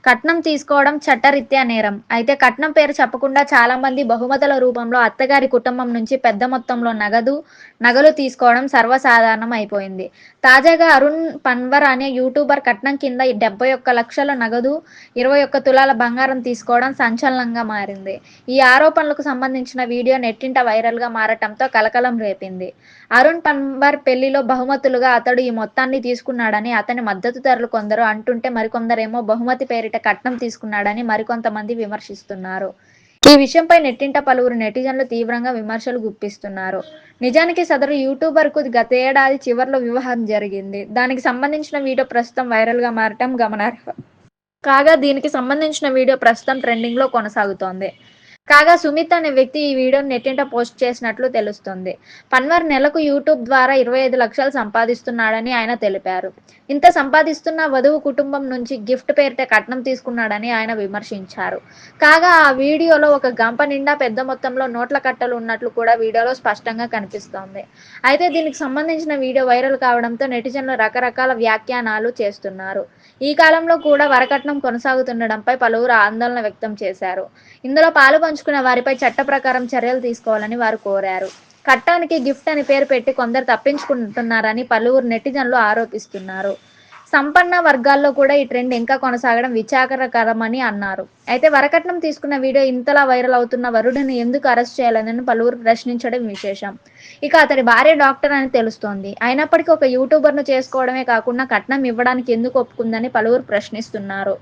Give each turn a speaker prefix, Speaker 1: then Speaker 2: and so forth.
Speaker 1: కట్నం తీసుకోవడం చట్టరీత్యా నేరం. అయితే కట్నం పేరు చెప్పకుండా చాలామంది బహుమతుల రూపంలో అత్తగారి కుటుంబం నుంచి పెద్ద మొత్తంలో నగలు తీసుకోవడం సర్వసాధారణం అయిపోయింది. తాజాగా అరుణ్ పన్వర్ అనే యూట్యూబర్ కట్నం కింద 71,00,000 నగదు, 21 తులాల బంగారం తీసుకోవడం సంచలనంగా మారింది. ఈ ఆరోపణలకు సంబంధించిన వీడియో నెట్టింట వైరల్‌గా మారటంతో కలకలం రేపింది. అరుణ్ పన్వర్ పెళ్లిలో బహుమతులుగా అతడు ఈ మొత్తాన్ని తీసుకున్నాడని అతని మద్దతుదారులు కొందరు అంటుంటే మరికొందరేమో బహుమతి పేరిట కట్నం తీసుకున్నాడని మరికొంతమంది విమర్శిస్తున్నారు. ఈ విషయంపై నెట్టింట పలువురు నెటిజన్లు తీవ్రంగా విమర్శలు గుప్పిస్తున్నారు. నిజానికి సదరు యూట్యూబర్‌కు గతేడాది చివర్లో వివాహం జరిగింది. దానికి సంబంధించిన వీడియో ప్రస్తుతం వైరల్‌గా మారటం గమనార్హం. కాగా దీనికి సంబంధించిన వీడియో ప్రస్తుతం ట్రెండింగ్‌లో కొనసాగుతోంది. కాగా సుమిత్ అనే వ్యక్తి ఈ వీడియోను నెట్టింట పోస్ట్ చేసినట్లు తెలుస్తోంది. పన్వర్ నెలకు యూట్యూబ్ ద్వారా 25,00,000 సంపాదిస్తున్నాడని ఆయన తెలిపారు. ఇంత సంపాదిస్తున్న వధువు కుటుంబం నుంచి గిఫ్ట్ పేరిట కట్నం తీసుకున్నాడని ఆయన విమర్శించారు. కాగా ఆ వీడియోలో ఒక గంప నిండా పెద్ద మొత్తంలో నోట్ల కట్టలు ఉన్నట్లు కూడా వీడియోలో స్పష్టంగా కనిపిస్తోంది. అయితే దీనికి సంబంధించిన వీడియో వైరల్ కావడంతో నెటిజన్లు రకరకాల వ్యాఖ్యానాలు చేస్తున్నారు. ఈ కాలంలో కూడా వరకట్నం కొనసాగుతుండడంపై పలువురు ఆందోళన వ్యక్తం చేశారు. ఇందులో పాలుపంచుకున్న వారిపై చట్ట ప్రకారం చర్యలు తీసుకోవాలని వారు కోరారు. కట్నానికి గిఫ్ట్ అని పేరు పెట్టి కొందరు తప్పించుకుంటున్నారని పలువురు నెటిజన్లు ఆరోపిస్తున్నారు. సంపన్న వర్గాల్లో కూడా ఈ ట్రెండ్ ఇంకా కొనసాగడం విచారకరమని అన్నారు. అయితే వరకట్నం తీసుకున్న వీడియో ఇంతలా వైరల్ అవుతున్న వరుడిని ఎందుకు అరెస్ట్ చేయాలని పలువురు ప్రశ్నించడం విశేషం. ఇక అతడి భార్య డాక్టర్ అని తెలుస్తోంది. అయినప్పటికీ ఒక యూట్యూబర్‌ను చేసుకోవడమే కాకుండా కట్నం ఇవ్వడానికి ఎందుకు ఒప్పుకుందని పలువురు ప్రశ్నిస్తున్నారు.